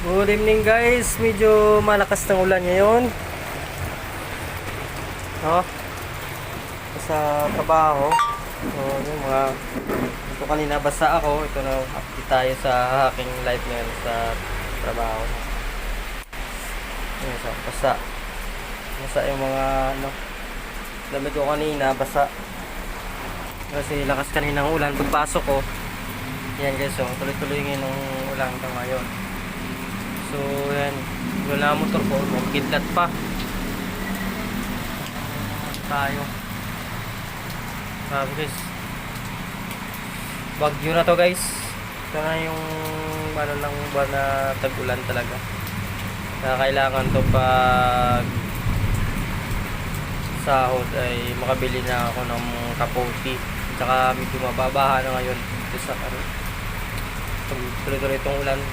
Good evening guys, medyo malakas ng ulan ngayon. No? Sa trabaho. So, yung mga ito kanina basa ako. Ito na update tayo sa aking life ngayon sa trabaho. Ayun, sa basa. Basa yung mga damit ko kanina, basa. Kasi lakas kanina ng ulan pagpasok ko. Yan guys, so tuloy-tuloy ngayon ng ulan hanggang ngayon. So yan, wala motor ko, magkidlat pa tayo. Sabi guys, bagyo na to guys. Ito na yung ano lang ba na tag-ulan talaga. Kaya kailangan to pag sahod ay makabili na ako ng kapote. Tsaka medyo mababaha na ngayon. Isa tuloy-tuloy itong ulan.